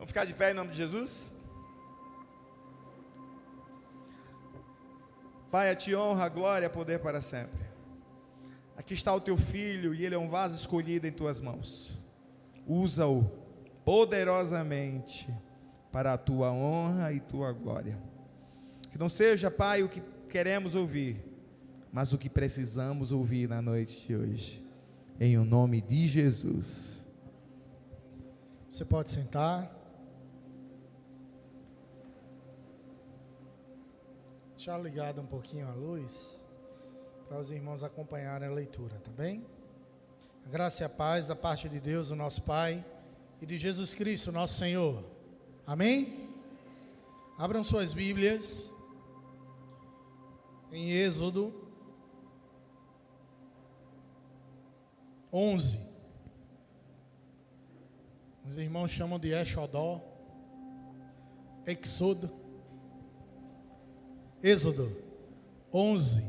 Vamos ficar de pé em nome de Jesus? Pai, a ti honra, a glória e poder para sempre. Aqui está o teu filho e ele é um vaso escolhido em tuas mãos. Usa-o poderosamente para a tua honra e tua glória. Que não seja, Pai, o que queremos ouvir, mas o que precisamos ouvir na noite de hoje. Em o nome de Jesus. Você pode sentar. Deixar ligado um pouquinho a luz, para os irmãos acompanharem a leitura, tá bem? A graça e a paz da parte de Deus, o nosso Pai, e de Jesus Cristo, nosso Senhor. Amém? Abram suas Bíblias em Êxodo 11. Os irmãos chamam de Exodó, Exodo. Êxodo 11.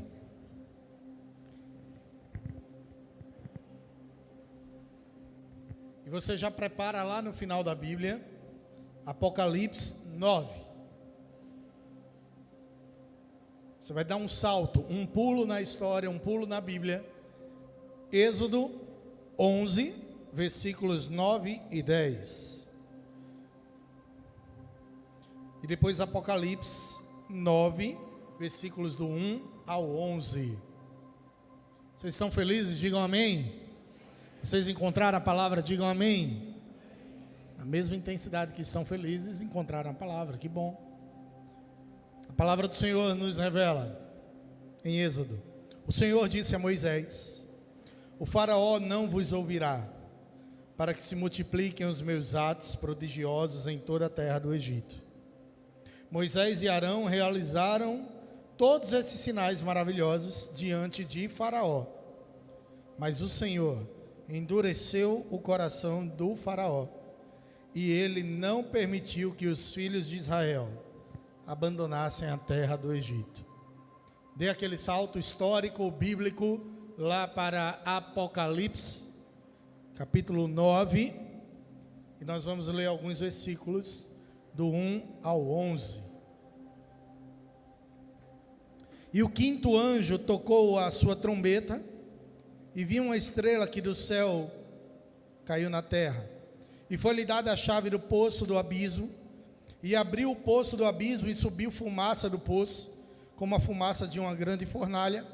E você já prepara lá no final da Bíblia, Apocalipse 9. Você vai dar um salto, um pulo na história, um pulo na Bíblia. Êxodo 11, versículos 9 e 10. E depois Apocalipse 9, versículos do 1 ao 11. Vocês estão felizes? Digam amém. Vocês encontraram a palavra? Digam amém. Na mesma intensidade que estão felizes, encontraram a palavra. Que bom. A palavra do Senhor nos revela em Êxodo. O Senhor disse a Moisés: o faraó não vos ouvirá, para que se multipliquem os meus atos prodigiosos em toda a terra do Egito. Moisés e Arão realizaram todos esses sinais maravilhosos diante de Faraó. Mas o Senhor endureceu o coração do Faraó, e ele não permitiu que os filhos de Israel abandonassem a terra do Egito. Dê aquele salto histórico, bíblico, lá para Apocalipse, capítulo 9, e nós vamos ler alguns versículos do 1 ao 11. E o quinto anjo tocou a sua trombeta, e viu uma estrela que do céu caiu na terra, e foi-lhe dada a chave do poço do abismo, e abriu o poço do abismo, e subiu fumaça do poço, como a fumaça de uma grande fornalha,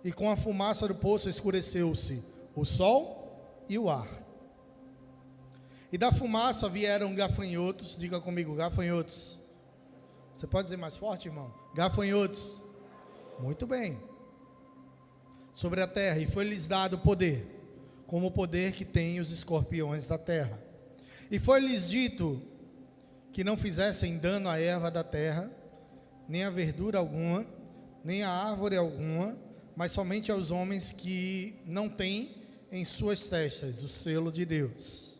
e com a fumaça do poço escureceu-se o sol e o ar. E da fumaça vieram gafanhotos, diga comigo, gafanhotos. Você pode dizer mais forte, irmão? Gafanhotos. Muito bem. Sobre a terra, e foi-lhes dado poder, como o poder que tem os escorpiões da terra. E foi-lhes dito que não fizessem dano à erva da terra, nem a verdura alguma, nem a árvore alguma, mas somente aos homens que não têm em suas testas o selo de Deus.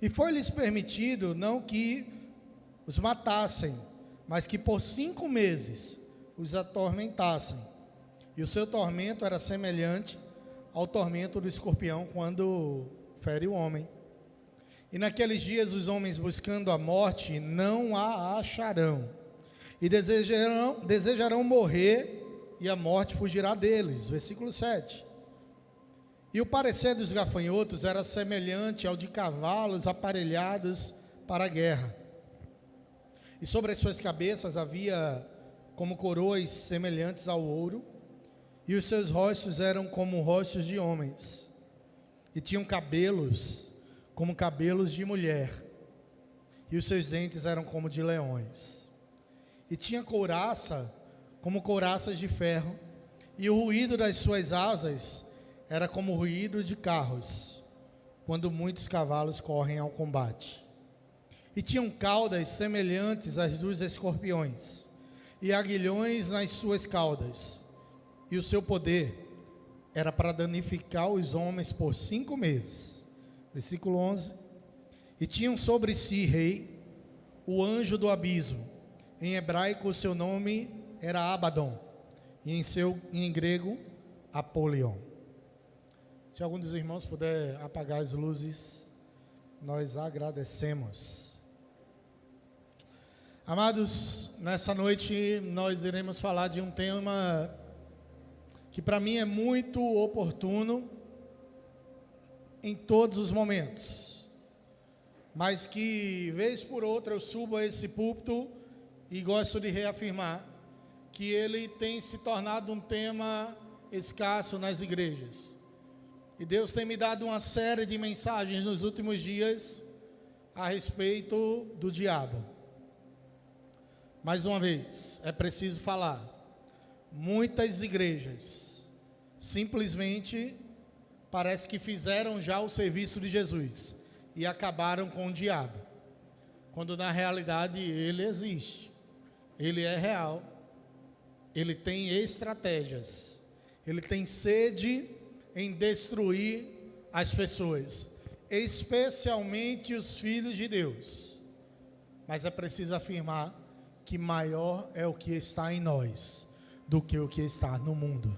E foi-lhes permitido não que os matassem, mas que por 5 meses os atormentassem. E o seu tormento era semelhante ao tormento do escorpião quando fere o homem. E naqueles dias os homens, buscando a morte, não a acharão, e desejarão morrer, e a morte fugirá deles. Versículo 7. E o parecer dos gafanhotos era semelhante ao de cavalos aparelhados para a guerra. E sobre as suas cabeças havia como coroas semelhantes ao ouro, e os seus rostos eram como rostos de homens, e tinham cabelos como cabelos de mulher, e os seus dentes eram como de leões. E tinha couraça como couraças de ferro, e o ruído das suas asas era como o ruído de carros, quando muitos cavalos correm ao combate. E tinham caudas semelhantes às dos escorpiões, e aguilhões nas suas caudas, e o seu poder era para danificar os homens por 5 meses. Versículo 11. E tinham sobre si rei, o anjo do abismo. Em hebraico o seu nome era Abaddon, e em grego Apolion. Se algum dos irmãos puder apagar as luzes, nós agradecemos. Amados, nessa noite nós iremos falar de um tema que para mim é muito oportuno em todos os momentos, mas que vez por outra eu subo a esse púlpito e gosto de reafirmar que ele tem se tornado um tema escasso nas igrejas. E Deus tem me dado uma série de mensagens nos últimos dias a respeito do diabo. Mais uma vez, é preciso falar. Muitas igrejas simplesmente parece que fizeram já o serviço de Jesus e acabaram com o diabo, quando na realidade ele existe, ele é real, ele tem estratégias, ele tem sede em destruir as pessoas, especialmente os filhos de Deus. Mas é preciso afirmar que maior é o que está em nós do que o que está no mundo.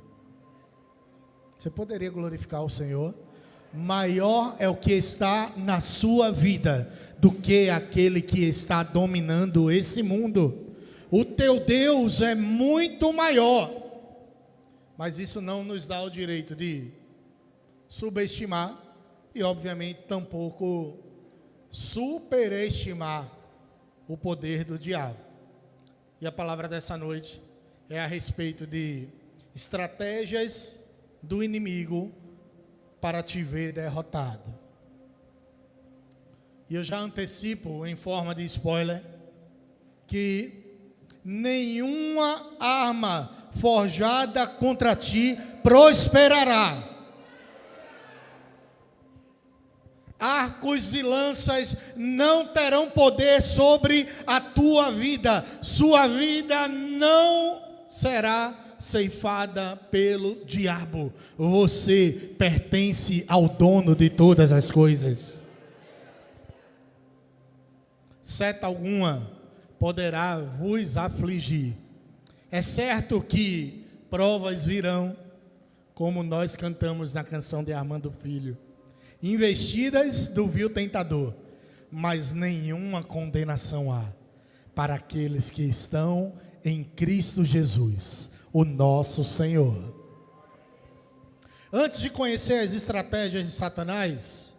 Você poderia glorificar o Senhor? Maior é o que está na sua vida do que aquele que está dominando esse mundo. O teu Deus é muito maior, mas isso não nos dá o direito de subestimar e obviamente tampouco superestimar o poder do diabo. E a palavra dessa noite é a respeito de estratégias do inimigo para te ver derrotado. E eu já antecipo em forma de spoiler que nenhuma arma forjada contra ti prosperará. Arcos e lanças não terão poder sobre a tua vida. Sua vida não será ceifada pelo diabo. Você pertence ao dono de todas as coisas. Seta alguma poderá vos afligir. É certo que provas virão, como nós cantamos na canção de Armando Filho. Investidas do vil tentador, mas nenhuma condenação há para aqueles que estão em Cristo Jesus, o nosso Senhor. Antes de conhecer as estratégias de Satanás,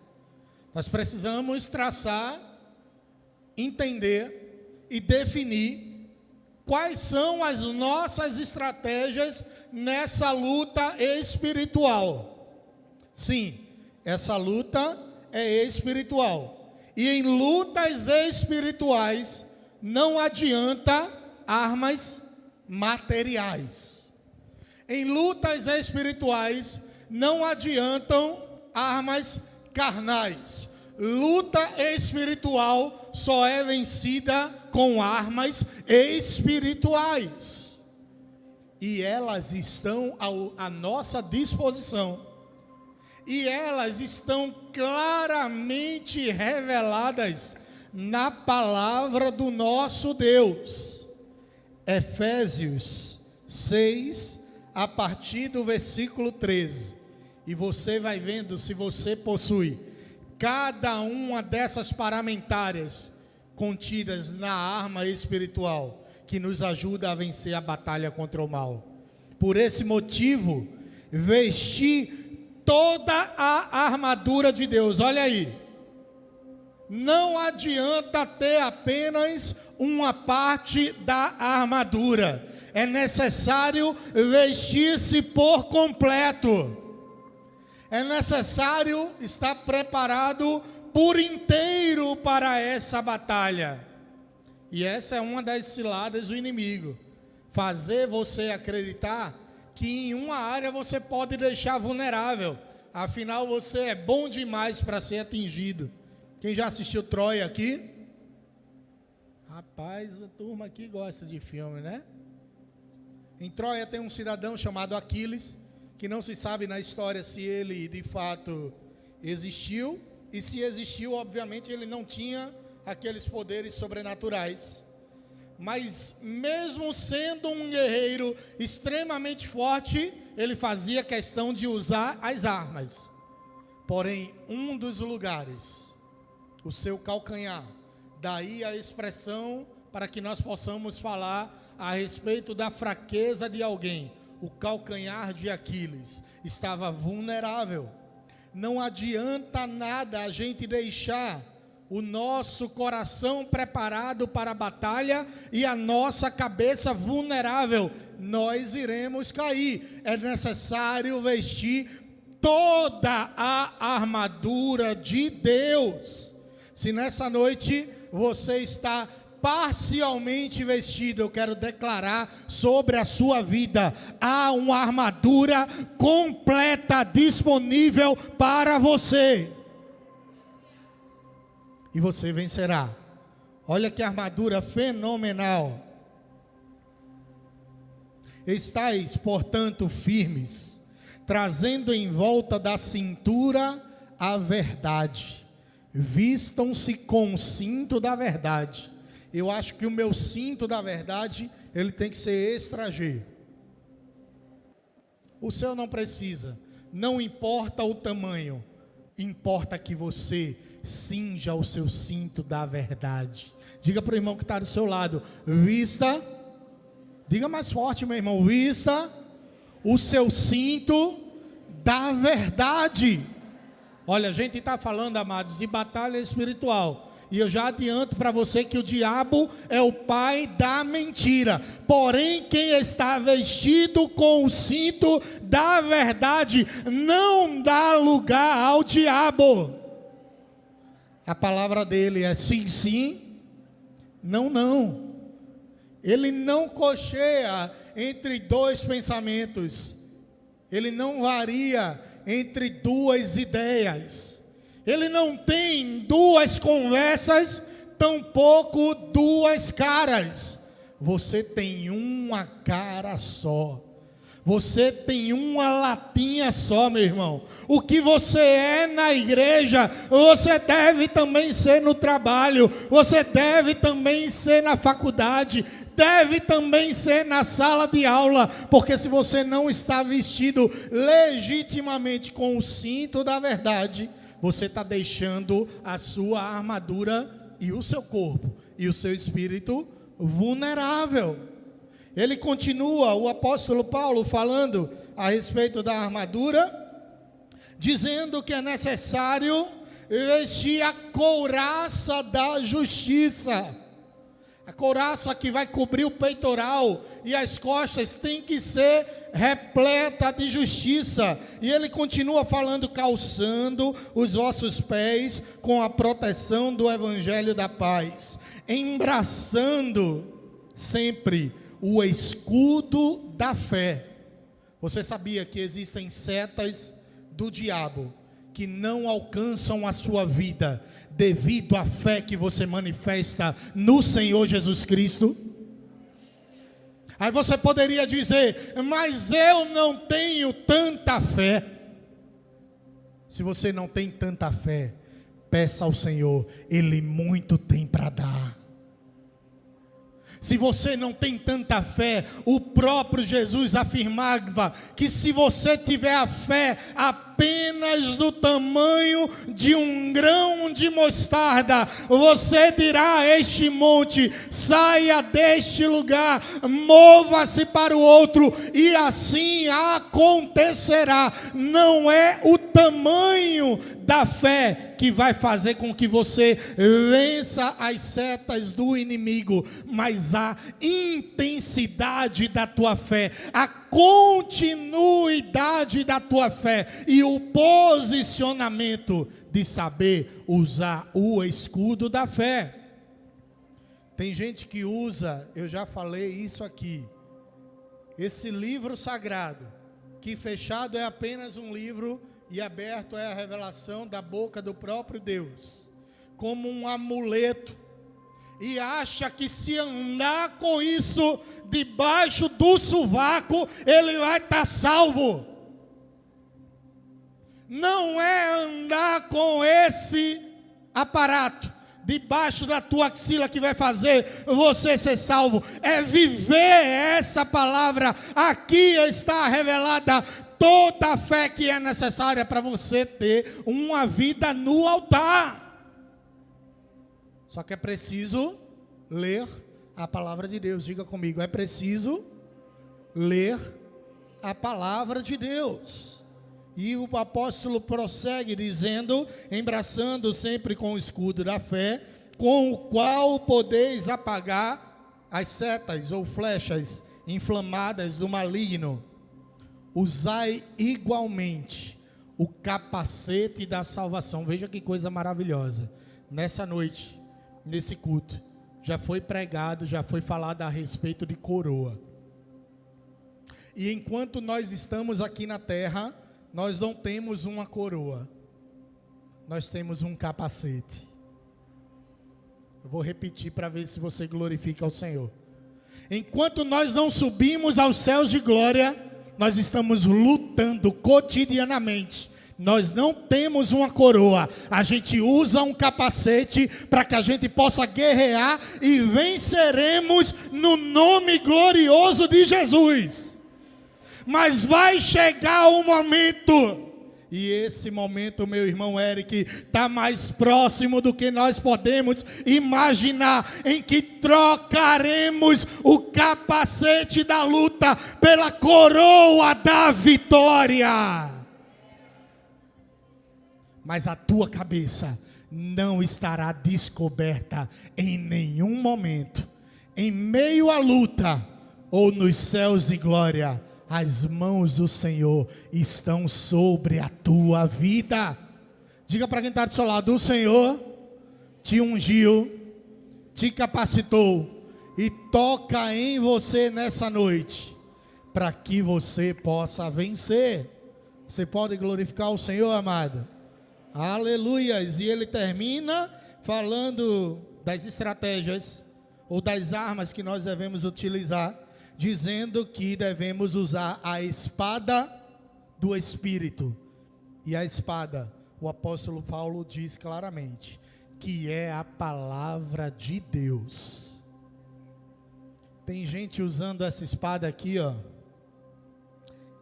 nós precisamos traçar, entender e definir quais são as nossas estratégias nessa luta espiritual. Sim, essa luta é espiritual. E em lutas espirituais não adianta armas materiais. Em lutas espirituais não adiantam armas carnais. Luta espiritual só é vencida com armas espirituais. E elas estão à nossa disposição. E elas estão claramente reveladas na palavra do nosso Deus. Efésios 6, a partir do versículo 13. E você vai vendo se você possui cada uma dessas paramentárias contidas na arma espiritual que nos ajuda a vencer a batalha contra o mal. Por esse motivo, vestir toda a armadura de Deus. Olha aí, não adianta ter apenas uma parte da armadura, é necessário vestir-se por completo, é necessário estar preparado por inteiro para essa batalha. E essa é uma das ciladas do inimigo, fazer você acreditar que em uma área você pode deixar vulnerável, afinal você é bom demais para ser atingido. Quem já assistiu Troia aqui? Rapaz, a turma aqui gosta de filme, né? Em Troia tem um cidadão chamado Aquiles, que não se sabe na história se ele de fato existiu, e se existiu, obviamente ele não tinha aqueles poderes sobrenaturais. Mas mesmo sendo um guerreiro extremamente forte, ele fazia questão de usar as armas. Porém, um dos lugares, o seu calcanhar, daí a expressão para que nós possamos falar a respeito da fraqueza de alguém. O calcanhar de Aquiles estava vulnerável. Não adianta nada a gente deixar o nosso coração preparado para a batalha e a nossa cabeça vulnerável. Nós iremos cair. É necessário vestir toda a armadura de Deus. Se nessa noite você está parcialmente vestido, eu quero declarar sobre a sua vida: há uma armadura completa disponível para você. E você vencerá. Olha que armadura fenomenal. Estais, portanto, firmes, trazendo em volta da cintura a verdade. Vistam-se com o cinto da verdade. Eu acho que o meu cinto da verdade, ele tem que ser extra G. O seu não precisa. Não importa o tamanho. Importa que você cinja o seu cinto da verdade. Diga para o irmão que está do seu lado: vista. Diga mais forte, meu irmão: vista o seu cinto da verdade. Olha, a gente está falando, amados, de batalha espiritual. E eu já adianto para você que o diabo é o pai da mentira. Porém, quem está vestido com o cinto da verdade não dá lugar ao diabo. A palavra dele é sim, sim, não, não. Ele não cocheia entre dois pensamentos. Ele não varia entre duas ideias. Ele não tem duas conversas, tampouco duas caras. Você tem uma cara só. Você tem uma latinha só, meu irmão. O que você é na igreja, você deve também ser no trabalho. Você deve também ser na faculdade. Deve também ser na sala de aula. Porque se você não está vestido legitimamente com o cinto da verdade, você está deixando a sua armadura e o seu corpo e o seu espírito vulnerável. Ele continua, o apóstolo Paulo, falando a respeito da armadura, dizendo que é necessário vestir a couraça da justiça. A couraça que vai cobrir o peitoral e as costas tem que ser repleta de justiça. E ele continua falando: calçando os vossos pés com a proteção do evangelho da paz, embraçando sempre o escudo da fé. Você sabia que existem setas do diabo que não alcançam a sua vida devido à fé que você manifesta no Senhor Jesus Cristo? Aí você poderia dizer: mas eu não tenho tanta fé. Se você não tem tanta fé, peça ao Senhor, Ele muito tem para dar. Se você não tem tanta fé, o próprio Jesus afirmava que se você tiver a fé apenas do tamanho de um grão de mostarda, você dirá a este monte: saia deste lugar, mova-se para o outro, e assim acontecerá. Não é o tamanho da fé que vai fazer com que você vença as setas do inimigo, mas a intensidade da tua fé, a continuidade da tua fé e o posicionamento de saber usar o escudo da fé. Tem gente que usa, eu já falei isso aqui, esse livro sagrado, que fechado é apenas um livro e aberto é a revelação da boca do próprio Deus, como um amuleto, e acha que se andar com isso debaixo do sovaco, ele vai estar salvo. Não é andar com esse aparato debaixo da tua axila que vai fazer você ser salvo. É viver essa palavra. Aqui está revelada toda a fé que é necessária para você ter uma vida no altar. Só que é preciso ler a palavra de Deus. Diga comigo, é preciso ler a palavra de Deus. E o apóstolo prossegue dizendo, embraçando sempre com o escudo da fé, com o qual podeis apagar as setas ou flechas inflamadas do maligno. Usai igualmente o capacete da salvação. Veja que coisa maravilhosa. Nessa noite, nesse culto, já foi pregado, já foi falado a respeito de coroa. E enquanto nós estamos aqui na terra, nós não temos uma coroa, nós temos um capacete. Eu vou repetir para ver se você glorifica ao Senhor. Enquanto nós não subimos aos céus de glória, nós estamos lutando cotidianamente. Nós não temos uma coroa, a gente usa um capacete para que a gente possa guerrear e venceremos no nome glorioso de Jesus. Mas vai chegar o momento, e esse momento, meu irmão Eric, está mais próximo do que nós podemos imaginar, em que trocaremos o capacete da luta pela coroa da vitória. Mas a tua cabeça não estará descoberta em nenhum momento. Em meio à luta ou nos céus de glória, as mãos do Senhor estão sobre a tua vida. Diga para quem está do seu lado, o Senhor te ungiu, te capacitou e toca em você nessa noite, para que você possa vencer. Você pode glorificar o Senhor, amado? Aleluias. E ele termina falando das estratégias ou das armas que nós devemos utilizar, dizendo que devemos usar a espada do Espírito. E a espada, o apóstolo Paulo diz claramente, que é a palavra de Deus. Tem gente usando essa espada aqui, ó,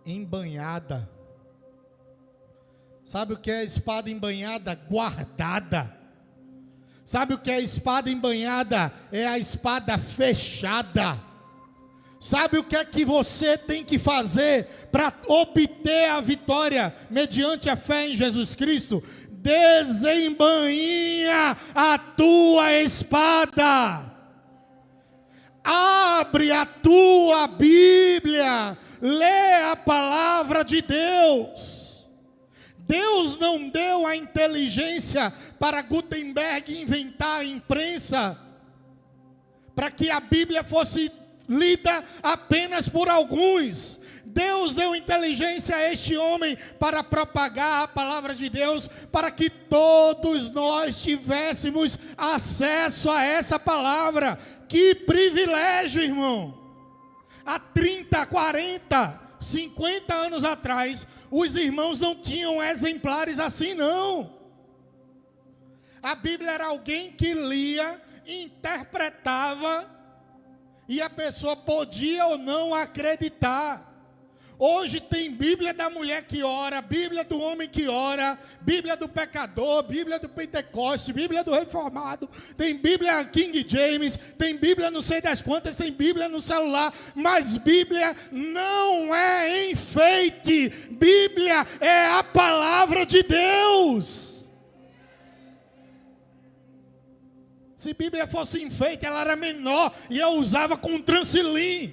embanhada. Sabe o que é espada embanhada? Guardada. Sabe o que é espada embanhada? É a espada fechada. Sabe o que é que você tem que fazer para obter a vitória mediante a fé em Jesus Cristo? Desembainha a tua espada. Abre a tua Bíblia. Lê a palavra de Deus. Deus não deu a inteligência para Gutenberg inventar a imprensa, para que a Bíblia fosse lida apenas por alguns. Deus deu inteligência a este homem para propagar a palavra de Deus, para que todos nós tivéssemos acesso a essa palavra. Que privilégio, irmão! Há 30, 40, 50 anos atrás, os irmãos não tinham exemplares assim, não. A Bíblia era alguém que lia, interpretava, e a pessoa podia ou não acreditar. Hoje tem Bíblia da mulher que ora, Bíblia do homem que ora, Bíblia do pecador, Bíblia do Pentecoste, Bíblia do reformado, tem Bíblia King James, tem Bíblia não sei das quantas, tem Bíblia no celular, mas Bíblia não é enfeite, Bíblia é a palavra de Deus. Se Bíblia fosse enfeite, ela era menor e eu usava com transilim.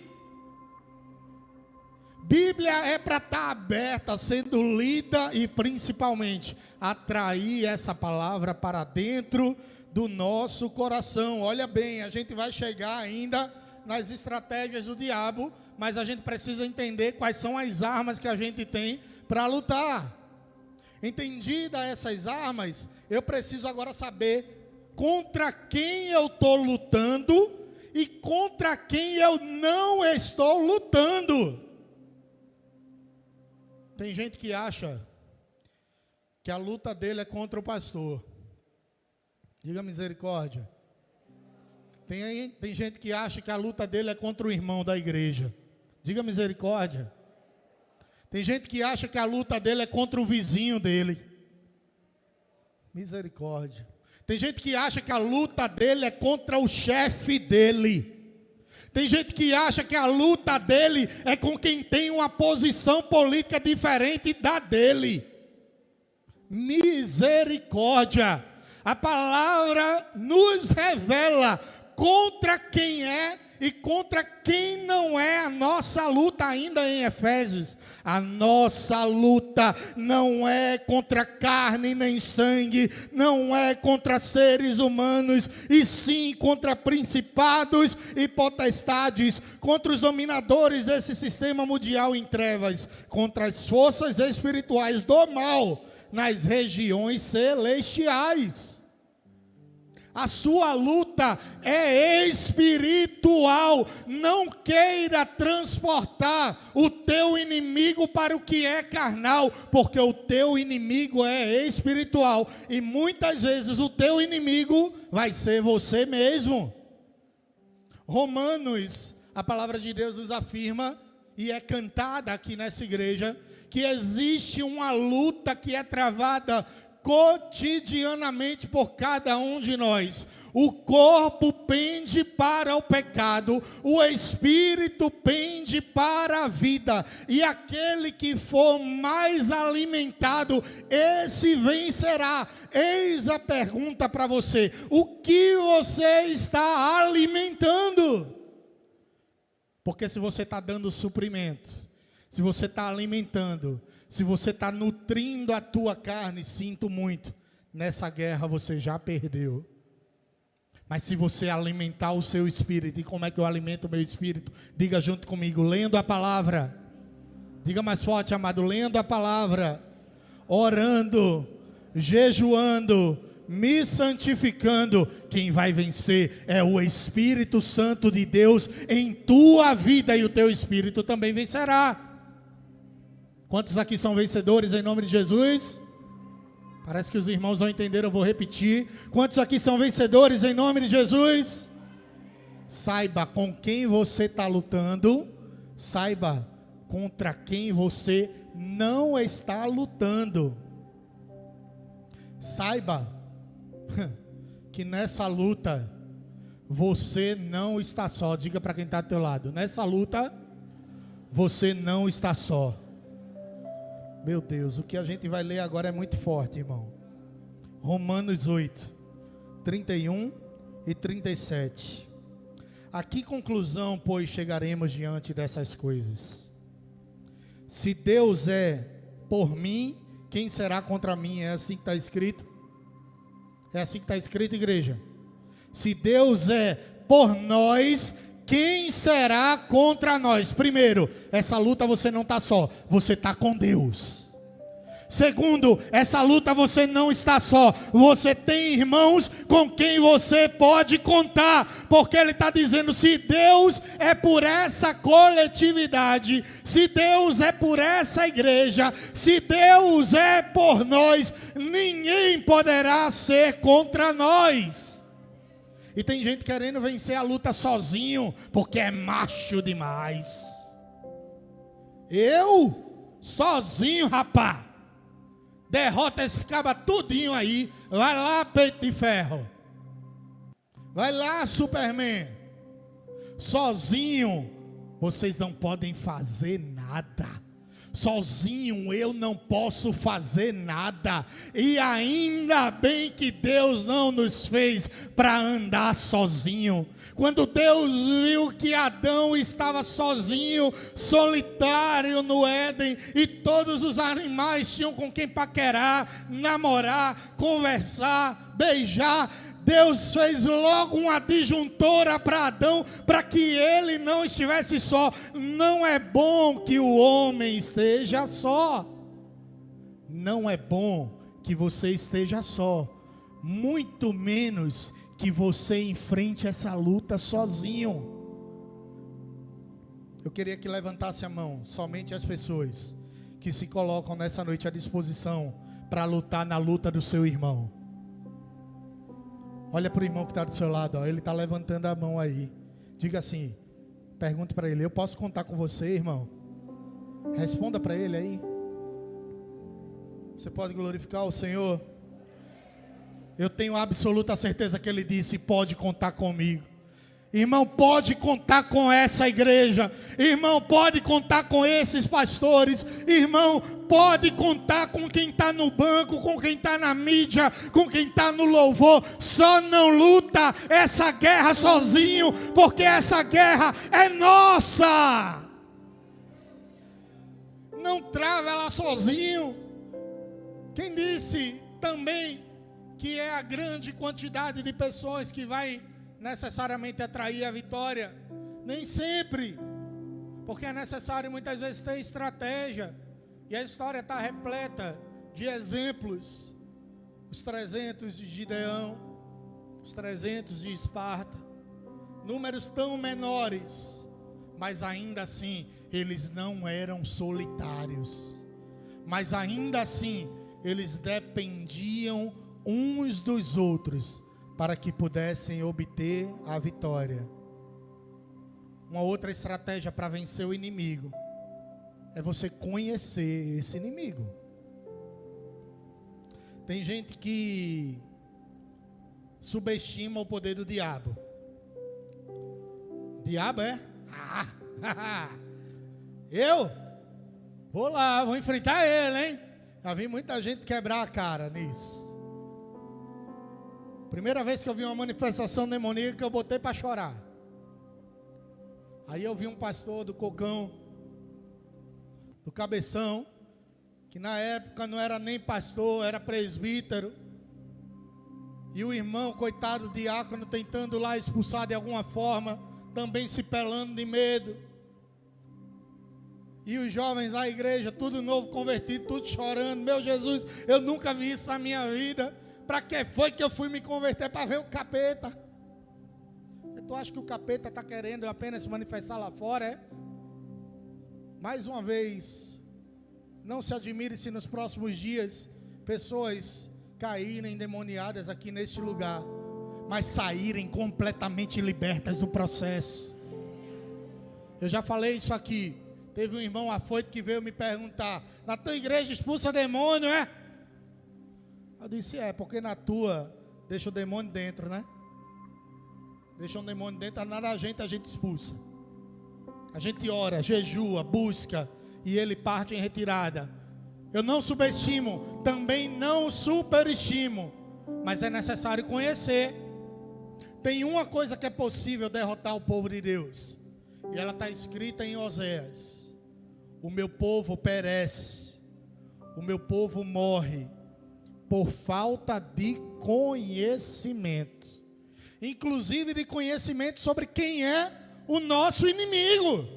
Bíblia é para estar aberta, sendo lida e principalmente atrair essa palavra para dentro do nosso coração. Olha bem, a gente vai chegar ainda nas estratégias do diabo, mas a gente precisa entender quais são as armas que a gente tem para lutar. Entendida essas armas, eu preciso agora saber contra quem eu estou lutando e contra quem eu não estou lutando. Tem gente que acha que a luta dele é contra o pastor. Diga misericórdia. Tem gente que acha que a luta dele é contra o irmão da igreja. Diga misericórdia. Tem gente que acha que a luta dele é contra o vizinho dele. Misericórdia. Tem gente que acha que a luta dele é contra o chefe dele. Tem gente que acha que a luta dele é com quem tem uma posição política diferente da dele. Misericórdia! A palavra nos revela contra quem é e contra quem não é a nossa luta ainda em Efésios. A nossa luta não é contra carne nem sangue, não é contra seres humanos, e sim contra principados e potestades, contra os dominadores desse sistema mundial em trevas, contra as forças espirituais do mal nas regiões celestiais. A sua luta é espiritual. Não queira transportar o teu inimigo para o que é carnal, porque o teu inimigo é espiritual. E muitas vezes o teu inimigo vai ser você mesmo. Romanos, a palavra de Deus nos afirma, e é cantada aqui nessa igreja, que existe uma luta que é travada cotidianamente por cada um de nós. O corpo pende para o pecado, o espírito pende para a vida, e aquele que for mais alimentado, esse vencerá. Eis a pergunta para você: o que você está alimentando? Porque se você está dando suprimento, se você está alimentando, se você está nutrindo a tua carne, sinto muito, nessa guerra você já perdeu. Mas se você alimentar o seu espírito, e como é que eu alimento o meu espírito? Diga junto comigo, lendo a palavra. Diga mais forte, amado, lendo a palavra, orando, jejuando, me santificando. Quem vai vencer é o Espírito Santo de Deus em tua vida, e o teu espírito também vencerá. Quantos aqui são vencedores em nome de Jesus? Parece que os irmãos não entenderam, eu vou repetir. Quantos aqui são vencedores em nome de Jesus? Saiba com quem você está lutando. Saiba contra quem você não está lutando. Saiba que nessa luta você não está só. Diga para quem está do teu lado: nessa luta você não está só. Meu Deus, o que a gente vai ler agora é muito forte, irmão. Romanos 8, 31 e 37. A que conclusão, pois, chegaremos diante dessas coisas? Se Deus é por mim, quem será contra mim? É assim que está escrito? É assim que está escrito, igreja? Se Deus é por nós, quem será contra nós? Primeiro, essa luta você não está só, você está com Deus. Segundo, essa luta você não está só, você tem irmãos com quem você pode contar, porque ele está dizendo: se Deus é por essa coletividade, se Deus é por essa igreja, se Deus é por nós, ninguém poderá ser contra nós. E tem gente querendo vencer a luta sozinho, porque é macho demais. Eu? Sozinho, rapá. Derrota esse caba tudinho aí. Vai lá, peito de ferro. Vai lá, Superman. Sozinho, vocês não podem fazer nada. Sozinho eu não posso fazer nada. E ainda bem que Deus não nos fez para andar sozinho. Quando Deus viu que Adão estava sozinho, solitário no Éden, e todos os animais tinham com quem paquerar, namorar, conversar, beijar, Deus fez logo uma disjuntora para Adão, para que ele não estivesse só. Não é bom que o homem esteja só. Não é bom que você esteja só. Muito menos que você enfrente essa luta sozinho. Eu queria que levantasse a mão, somente as pessoas que se colocam nessa noite à disposição para lutar na luta do seu irmão. Olha para o irmão que está do seu lado, ó, ele está levantando a mão aí. Diga assim, pergunte para ele: eu posso contar com você, irmão? Responda para ele aí. Você pode glorificar o Senhor? Eu tenho absoluta certeza que ele disse: pode contar comigo. Irmão, pode contar com essa igreja. Irmão, pode contar com esses pastores. Irmão, pode contar com quem está no banco, com quem está na mídia, com quem está no louvor. Só não luta essa guerra sozinho, porque essa guerra é nossa. Não trava ela sozinho. Quem disse também que é a grande quantidade de pessoas que vai necessariamente atrair a vitória? Nem sempre, porque é necessário muitas vezes ter estratégia, e a história está repleta de exemplos. Os 300 de Gideão, os 300 de Esparta, números tão menores, mas ainda assim eles não eram solitários, mas ainda assim eles dependiam uns dos outros para que pudessem obter a vitória. Uma outra estratégia para vencer o inimigo é você conhecer esse inimigo. Tem gente que subestima o poder do diabo. Diabo é? Eu vou lá, vou enfrentar ele, hein? Já vi muita gente quebrar a cara nisso. Primeira vez que eu vi uma manifestação demoníaca, eu botei para chorar. Aí eu vi um pastor do Cocão, do Cabeção, que na época não era nem pastor, era presbítero. E o irmão, coitado diácono, tentando lá expulsar de alguma forma, também se pelando de medo. E os jovens da igreja, tudo novo, convertido, tudo chorando. Meu Jesus, eu nunca vi isso na minha vida. Para que foi que eu fui me converter? Para ver o capeta? Tu acha que o capeta está querendo apenas se manifestar lá fora, é? Mais uma vez, não se admire se nos próximos dias pessoas caírem endemoniadas aqui neste lugar, mas saírem completamente libertas do processo. Eu já falei isso aqui. Teve um irmão afoito que veio me perguntar: na tua igreja expulsa demônio, é? Eu disse: é, porque na tua deixa o demônio dentro, né? Deixa o demônio dentro, nada a gente expulsa. A gente ora, jejua, busca, e ele parte em retirada. Eu não subestimo, também não superestimo, mas é necessário conhecer. Tem uma coisa que é possível derrotar o povo de Deus, e ela está escrita em Oséias: o meu povo perece, o meu povo morre por falta de conhecimento, inclusive de conhecimento sobre quem é o nosso inimigo.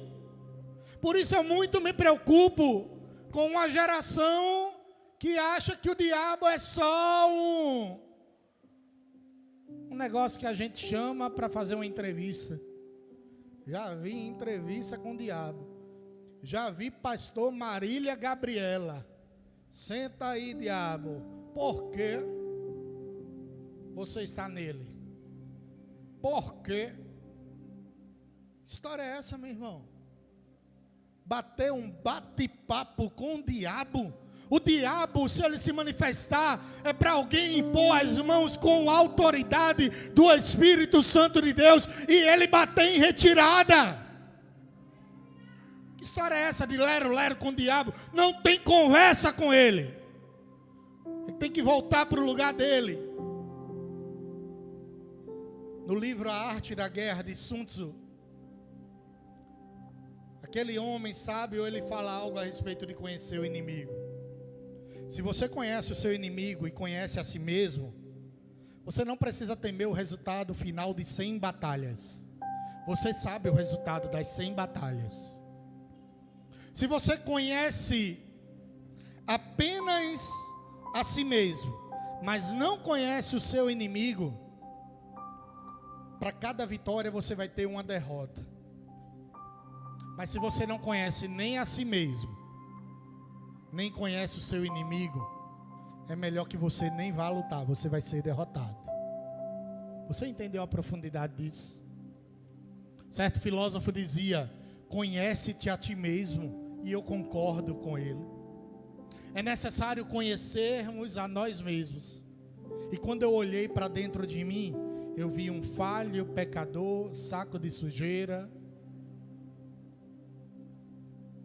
Por isso eu muito me preocupo com uma geração que acha que o diabo é só um negócio que a gente chama para fazer uma entrevista. Já vi entrevista com o diabo. Já vi pastor Marília Gabriela. Senta aí, diabo. Por que você está nele? Por quê? História é essa, meu irmão? Bater um bate-papo com o diabo? O diabo, se ele se manifestar, é para alguém impor as mãos com a autoridade do Espírito Santo de Deus e ele bater em retirada. Que história é essa de lero-lero com o diabo? Não tem conversa com ele. Ele tem que voltar para o lugar dele. No livro A Arte da Guerra de Sun Tzu, aquele homem sábio, ele fala algo a respeito de conhecer o inimigo. Se você conhece o seu inimigo e conhece a si mesmo, você não precisa temer o resultado final de 100 batalhas. Você sabe o resultado das 100 batalhas. Se você conhece apenas a si mesmo, mas não conhece o seu inimigo, para cada vitória você vai ter uma derrota. Mas se você não conhece nem a si mesmo, nem conhece o seu inimigo, é melhor que você nem vá lutar, você vai ser derrotado. Você entendeu a profundidade disso? Certo filósofo dizia: conhece-te a ti mesmo, e eu concordo com ele. É necessário conhecermos a nós mesmos. E quando eu olhei para dentro de mim, eu vi um falho, pecador, saco de sujeira,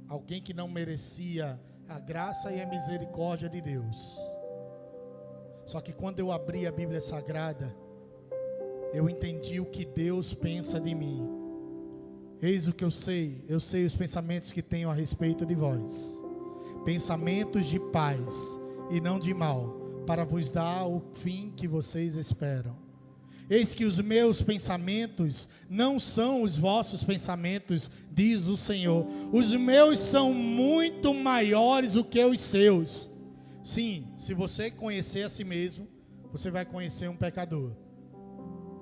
alguém que não merecia a graça e a misericórdia de Deus. Só que quando eu abri a Bíblia Sagrada, eu entendi o que Deus pensa de mim. Eis o que eu sei os pensamentos que tenho a respeito de vós, pensamentos de paz e não de mal, para vos dar o fim que vocês esperam. Eis que os meus pensamentos não são os vossos pensamentos, diz o Senhor. Os meus são muito maiores do que os seus. Sim, se você conhecer a si mesmo, você vai conhecer um pecador.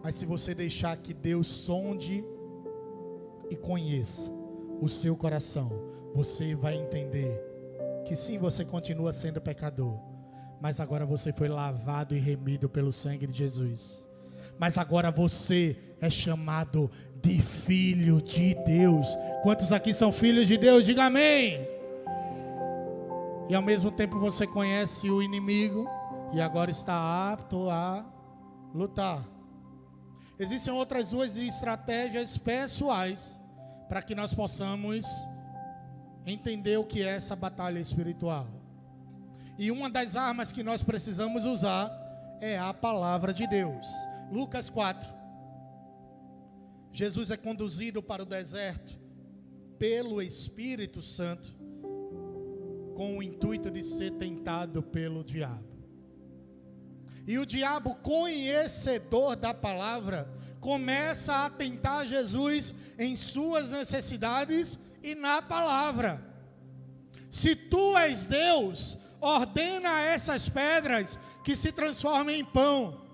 Mas se você deixar que Deus sonde e conheça o seu coração, você vai entender que sim, você continua sendo pecador, mas agora você foi lavado e remido pelo sangue de Jesus. Mas agora você é chamado de filho de Deus. Quantos aqui são filhos de Deus? Diga amém. E ao mesmo tempo você conhece o inimigo e agora está apto a lutar. Existem outras duas estratégias pessoais para que nós possamos entender o que é essa batalha espiritual. E uma das armas que nós precisamos usar é a palavra de Deus. Lucas 4. Jesus é conduzido para o deserto pelo Espírito Santo com o intuito de ser tentado pelo diabo. E o diabo, conhecedor da palavra, começa a tentar Jesus em suas necessidades e na palavra. Se tu és Deus, ordena essas pedras que se transformem em pão.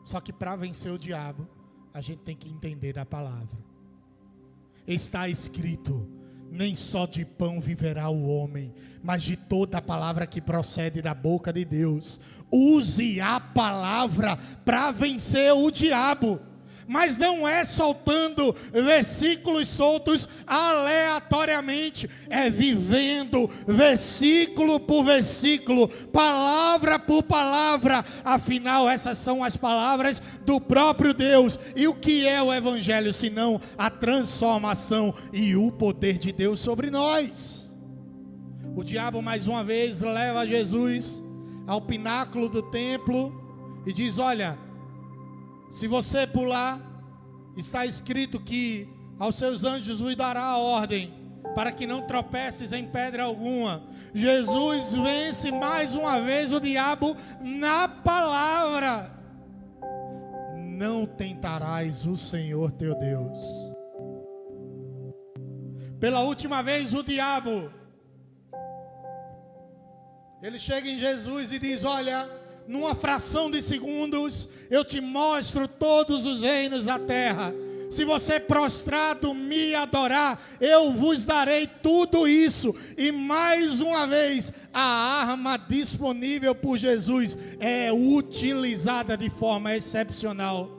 Só que para vencer o diabo, a gente tem que entender a palavra. Está escrito: nem só de pão viverá o homem, mas de toda a palavra que procede da boca de Deus. Use a palavra para vencer o diabo. Mas não é soltando versículos soltos aleatoriamente, é vivendo versículo por versículo, palavra por palavra. Afinal, essas são as palavras do próprio Deus. E o que é o Evangelho, senão a transformação e o poder de Deus sobre nós? O diabo mais uma vez leva Jesus ao pináculo do templo e diz: olha, se você pular, está escrito que aos seus anjos vos dará a ordem, para que não tropeces em pedra alguma. Jesus vence mais uma vez o diabo na palavra. Não tentarás o Senhor teu Deus. Pela última vez o diabo, ele chega em Jesus e diz: olha, numa fração de segundos, eu te mostro todos os reinos da terra. Se você prostrado me adorar, eu vos darei tudo isso. E mais uma vez, a arma disponível por Jesus é utilizada de forma excepcional.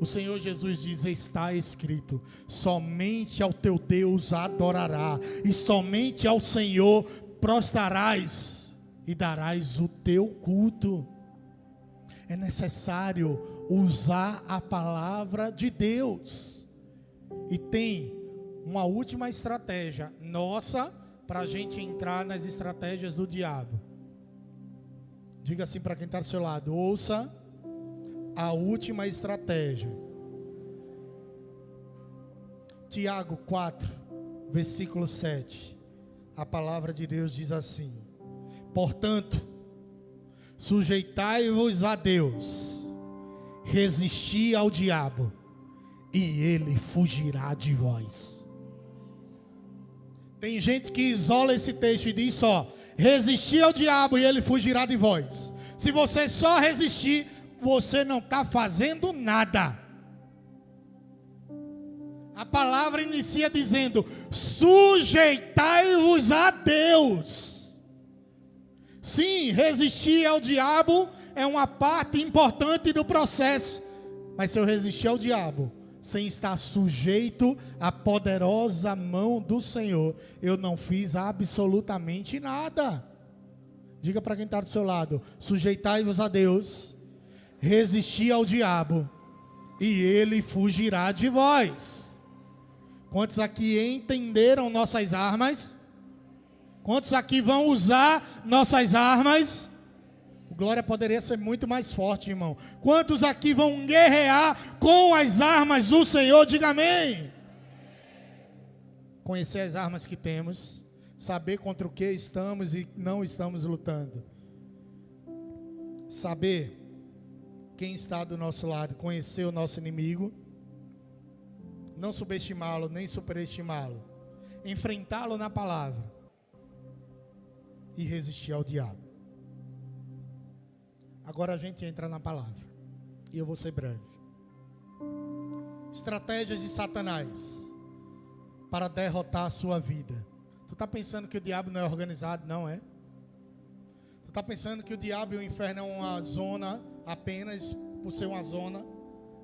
O Senhor Jesus diz: está escrito, somente ao teu Deus adorará, e somente ao Senhor prostrarás e darás o teu culto. É necessário usar a palavra de Deus. E tem uma última estratégia nossa para a gente entrar nas estratégias do diabo. Diga assim para quem está do seu lado: ouça a última estratégia. Tiago 4, versículo 7. A palavra de Deus diz assim: portanto, sujeitai-vos a Deus, resisti ao diabo, e ele fugirá de vós. Tem gente que isola esse texto e diz só: resistir ao diabo e ele fugirá de vós. Se você só resistir, você não está fazendo nada. A palavra inicia dizendo: sujeitai-vos a Deus. Sim, resistir ao diabo é uma parte importante do processo. Mas se eu resistir ao diabo sem estar sujeito à poderosa mão do Senhor, eu não fiz absolutamente nada. Diga para quem está do seu lado: sujeitai-vos a Deus, resistir ao diabo, e ele fugirá de vós. Quantos aqui entenderam nossas armas? Quantos aqui vão usar nossas armas? O glória poderia ser muito mais forte, irmão. Quantos aqui vão guerrear com as armas do Senhor? Diga amém. Conhecer as armas que temos, saber contra o que estamos e não estamos lutando. Saber quem está do nosso lado, conhecer o nosso inimigo, não subestimá-lo, nem superestimá-lo, enfrentá-lo na palavra e resistir ao diabo. Agora a gente entra na palavra, e eu vou ser breve. Estratégias de Satanás para derrotar a sua vida. Tu está pensando que o diabo não é organizado? Não é. Tu está pensando que o diabo e o inferno é uma zona, apenas por ser uma zona,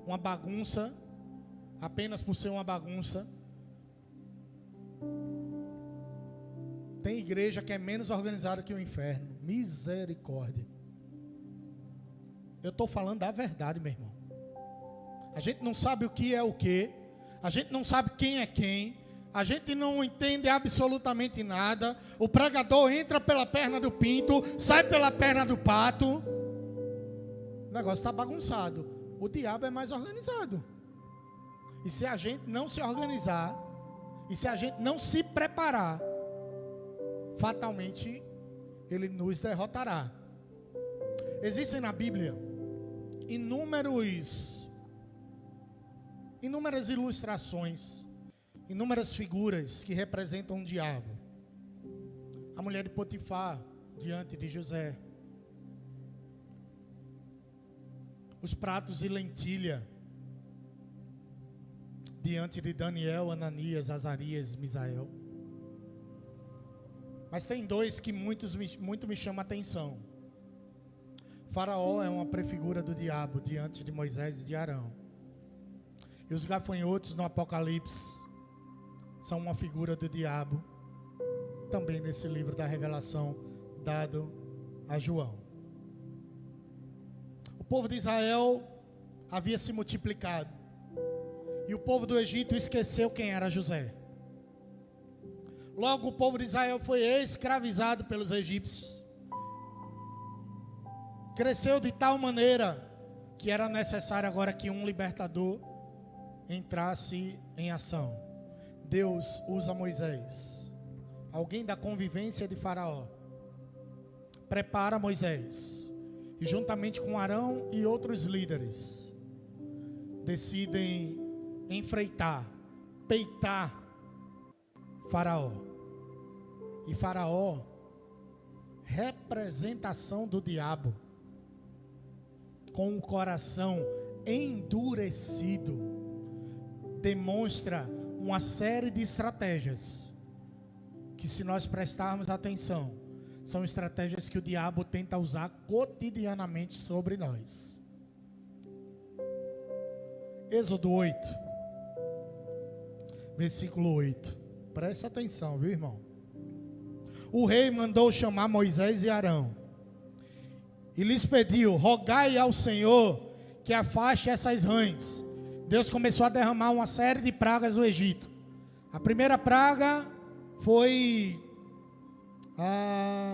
uma bagunça, apenas por ser uma bagunça? Tem igreja que é menos organizada que o inferno. Misericórdia. Eu estou falando da verdade, meu irmão. A gente não sabe o que é o que, a gente não sabe quem é quem, a gente não entende absolutamente nada. O pregador entra pela perna do pinto, sai pela perna do pato. O negócio está bagunçado. O diabo é mais organizado. E se a gente não se organizar, e se a gente não se preparar, fatalmente ele nos derrotará. Existem na Bíblia inúmeras ilustrações, inúmeras figuras que representam o diabo. A mulher de Potifar diante de José, os pratos de lentilha diante de Daniel, Ananias, Azarias, Misael. Mas tem dois que muito me chamam a atenção. Faraó é uma prefigura do diabo diante de Moisés e de Arão. E os gafanhotos no Apocalipse são uma figura do diabo, também nesse livro da Revelação dado a João. O povo de Israel havia se multiplicado, e o povo do Egito esqueceu quem era José. Logo o povo de Israel foi escravizado pelos egípcios. Cresceu de tal maneira que era necessário agora que um libertador entrasse em ação. Deus usa Moisés, alguém da convivência de Faraó, prepara Moisés, e juntamente com Arão e outros líderes, decidem enfrentar, peitar Faraó. E Faraó, representação do diabo, com o coração endurecido, demonstra uma série de estratégias que, se nós prestarmos atenção, são estratégias que o diabo tenta usar cotidianamente sobre nós. Êxodo 8, versículo 8. Presta atenção, viu, irmão? O rei mandou chamar Moisés e Arão e lhes pediu: rogai ao Senhor que afaste essas rãs. Deus começou a derramar uma série de pragas no Egito. A primeira praga foi,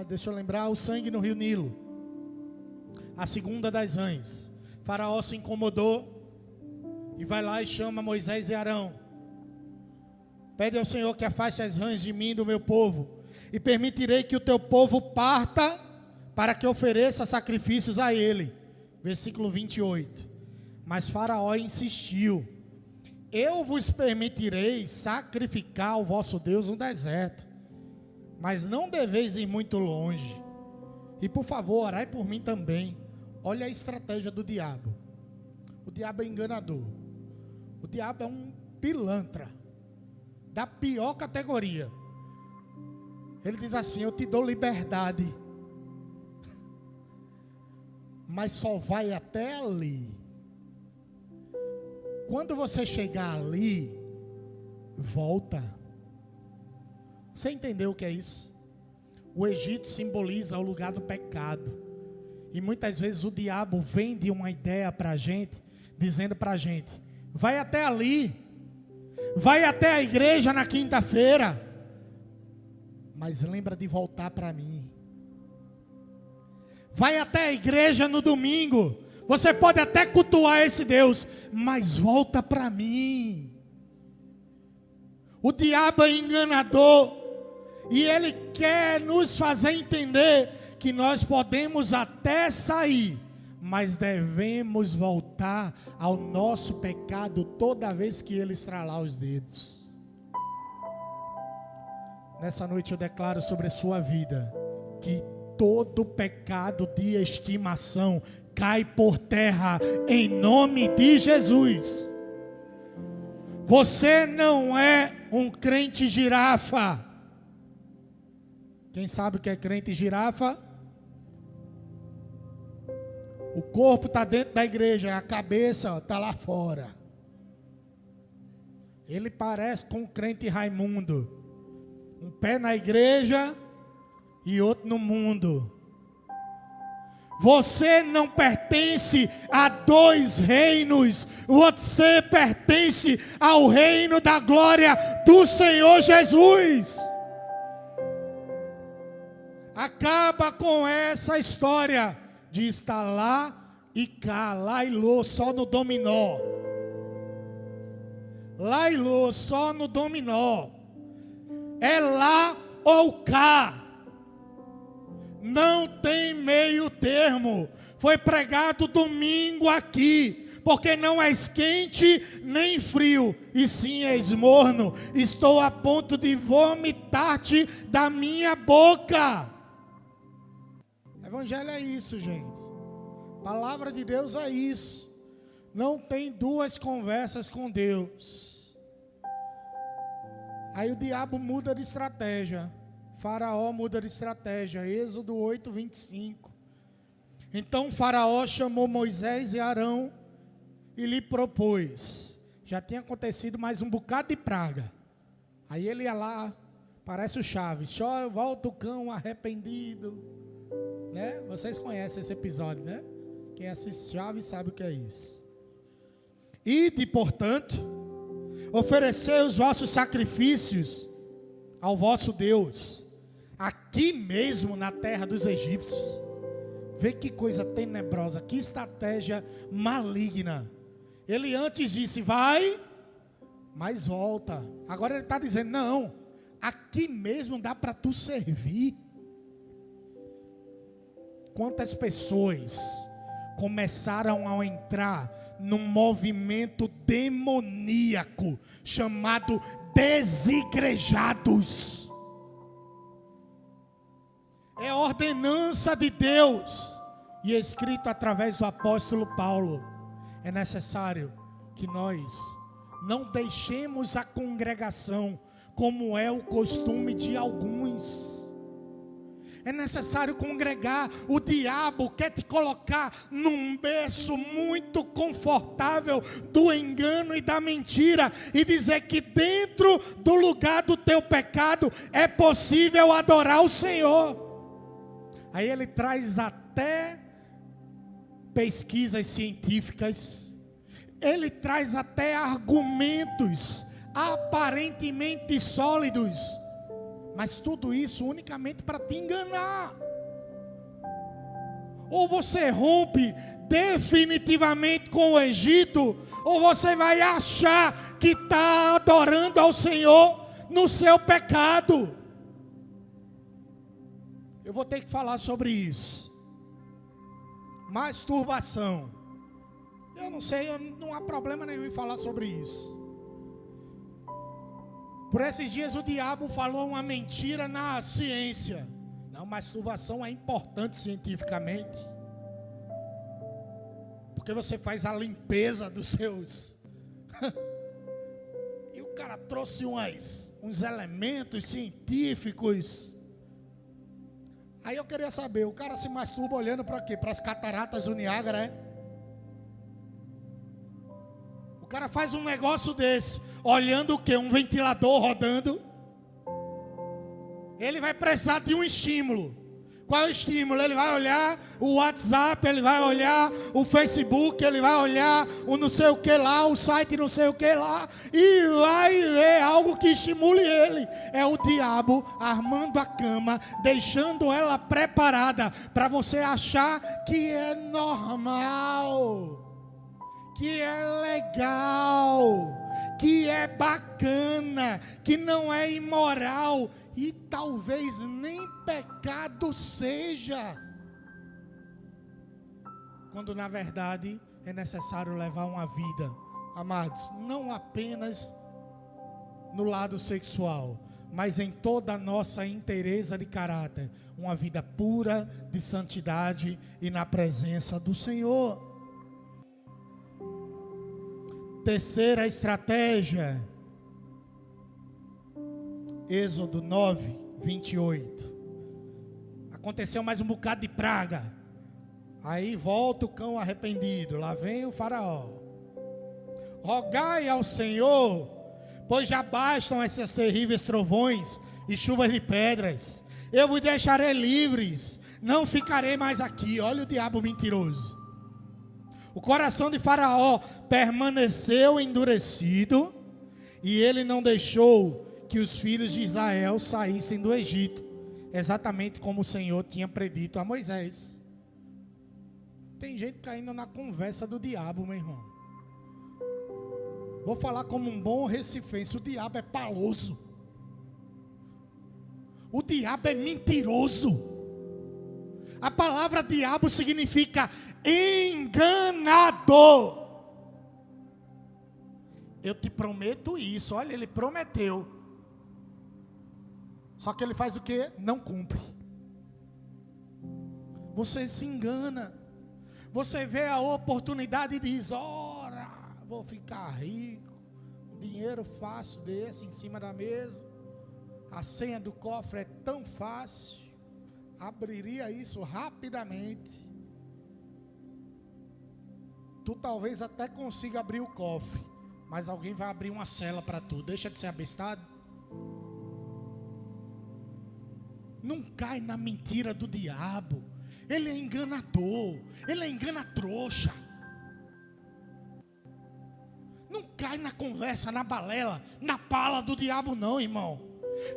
deixa eu lembrar, o sangue no rio Nilo. A segunda das rãs. Faraó se incomodou e vai lá e chama Moisés e Arão. Pede ao Senhor que afaste as rãs de mim e do meu povo, e permitirei que o teu povo parta para que ofereça sacrifícios a ele. Versículo 28. Mas Faraó insistiu: eu vos permitirei sacrificar ao vosso Deus no deserto, mas não deveis ir muito longe. E por favor, orai por mim também. Olha a estratégia do diabo. O diabo é enganador. O diabo é um pilantra da pior categoria. Ele diz assim: eu te dou liberdade, mas só vai até ali. Quando você chegar ali, volta. Você entendeu o que é isso? O Egito simboliza o lugar do pecado. E muitas vezes o diabo vende uma ideia para a gente dizendo para a gente: vai até ali, vai até a igreja na quinta-feira, mas lembra de voltar para mim. Vai até a igreja no domingo, você pode até cultuar esse Deus, mas volta para mim. O diabo é enganador, e ele quer nos fazer entender que nós podemos até sair, mas devemos voltar ao nosso pecado toda vez que ele estralar os dedos. Nessa noite eu declaro sobre a sua vida que todo pecado de estimação cai por terra em nome de Jesus. Você não é um crente girafa. Quem sabe o que é crente girafa? O corpo está dentro da igreja, a cabeça está lá fora. Ele parece com um crente Raimundo. Um pé na igreja e outro no mundo. Você não pertence a dois reinos. Você pertence ao reino da glória do Senhor Jesus. Acaba com essa história de estar lá e cá, lá e lô, só no dominó. Lá e lô, só no dominó. É lá ou cá. Não tem meio termo. Foi pregado domingo aqui, porque não és quente nem frio, e sim és morno. Estou a ponto de vomitar-te da minha boca. Evangelho é isso, gente. Palavra de Deus é isso. Não tem duas conversas com Deus. Aí o diabo muda de estratégia. Faraó muda de estratégia. Êxodo 8, 25. Então Faraó chamou Moisés e Arão e lhe propôs. Já tinha acontecido mais um bocado de praga. Aí ele ia lá, parece o Chaves. Chora, volta o cão arrependido. Né? Vocês conhecem esse episódio, né? Quem assiste Chaves sabe o que é isso. Ide, portanto, oferecei os vossos sacrifícios ao vosso Deus, aqui mesmo na terra dos egípcios. Vê que coisa tenebrosa, que estratégia maligna. Ele antes disse, vai, mas volta. Agora ele está dizendo, não, aqui mesmo dá para tu servir. Quantas pessoas começaram a entrar num movimento demoníaco chamado desigrejados? É ordenança de Deus e escrito através do apóstolo Paulo. É necessário que nós não deixemos a congregação como é o costume de alguns. É necessário congregar. O diabo quer te colocar num berço muito confortável do engano e da mentira, e dizer que dentro do lugar do teu pecado é possível adorar o Senhor. Aí ele traz até pesquisas científicas, ele traz até argumentos aparentemente sólidos, mas tudo isso unicamente para te enganar. Ou você rompe definitivamente com o Egito, ou você vai achar que está adorando ao Senhor no seu pecado. Eu vou ter que falar sobre isso. Masturbação. Eu não sei, não há problema nenhum em falar sobre isso. Por esses dias o diabo falou uma mentira na ciência. Não, masturbação é importante cientificamente. Porque você faz a limpeza dos seus. E o cara trouxe uns elementos científicos. Aí eu queria saber, o cara se masturba olhando para quê? Para as cataratas do Niágara, é? O cara faz um negócio desse, olhando o quê? Um ventilador rodando. Ele vai precisar de um estímulo. Qual é o estímulo? Ele vai olhar o WhatsApp, ele vai olhar o Facebook, ele vai olhar o não sei o que lá, o site não sei o que lá, e vai ver algo que estimule ele. É o diabo armando a cama, deixando ela preparada para você achar que é normal, que é legal, que é bacana, que não é imoral. E talvez nem pecado seja, quando na verdade é necessário levar uma vida, amados, não apenas no lado sexual, mas em toda a nossa inteireza de caráter, uma vida pura de santidade e na presença do Senhor. Terceira estratégia, Êxodo 9, 28. Aconteceu mais um bocado de praga. Aí volta o cão arrependido. Lá vem o faraó. Rogai ao Senhor, pois já bastam esses terríveis trovões e chuvas de pedras. Eu vos deixarei livres, não ficarei mais aqui. Olha o diabo mentiroso. O coração de Faraó permaneceu endurecido, e ele não deixou que os filhos de Israel saíssem do Egito, exatamente como o Senhor tinha predito a Moisés. Tem gente caindo na conversa do diabo, meu irmão. Vou falar como um bom recifense: o diabo é paloso, o diabo é mentiroso. A palavra diabo significa enganador. Eu te prometo isso. Olha, ele prometeu. Só que ele faz o quê? Não cumpre. Você se engana. Você vê a oportunidade e diz: ora, vou ficar rico. Dinheiro fácil desse em cima da mesa. A senha do cofre é tão fácil. Abriria isso rapidamente. Tu talvez até consiga abrir o cofre, mas alguém vai abrir uma cela para tu. Deixa de ser abestado. Não cai na mentira do diabo. Ele é enganador. Ele é engana-trouxa. Não cai na conversa, na balela, na pala do diabo não, irmão.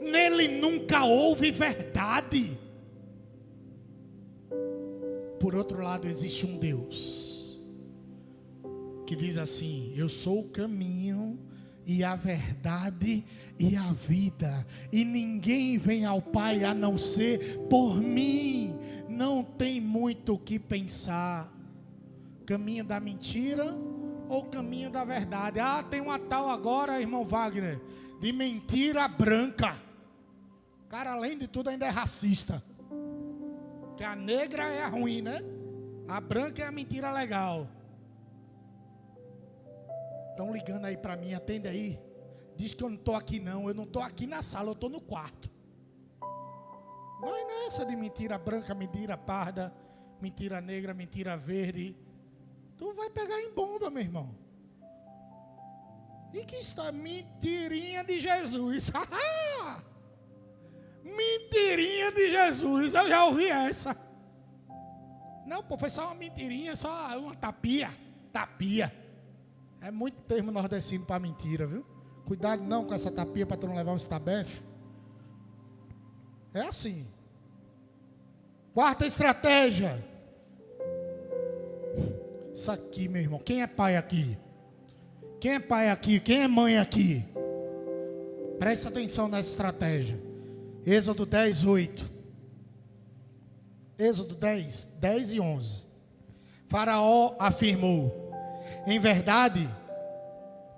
Nele nunca houve verdade. Por outro lado, existe um Deus que diz assim: eu sou o caminho e a verdade e a vida, e ninguém vem ao Pai a não ser por mim. Não tem muito o que pensar. Caminho da mentira ou caminho da verdade? Ah, tem uma tal agora, irmão Wagner, de mentira branca. O cara, além de tudo, ainda é racista. Que a negra é a ruim, né? A branca é a mentira legal. Estão ligando aí para mim, atende aí. Diz que eu não estou aqui não, eu não estou aqui na sala, eu estou no quarto. Vai nessa de mentira branca, mentira parda, mentira negra, mentira verde. Tu vai pegar em bomba, meu irmão. E que está mentirinha de Jesus. Mentirinha de Jesus, eu já ouvi essa. Não, pô, foi só uma mentirinha, só uma tapia. É muito termo nordestino para mentira, viu? Cuidado não com essa tapia para tu não levar um estabefe. É assim. Quarta estratégia. Isso aqui, meu irmão. Quem é pai aqui? Quem é pai aqui? Quem é mãe aqui? Presta atenção nessa estratégia. Êxodo 10, 8. Êxodo 10, 10 e 11. Faraó afirmou: em verdade,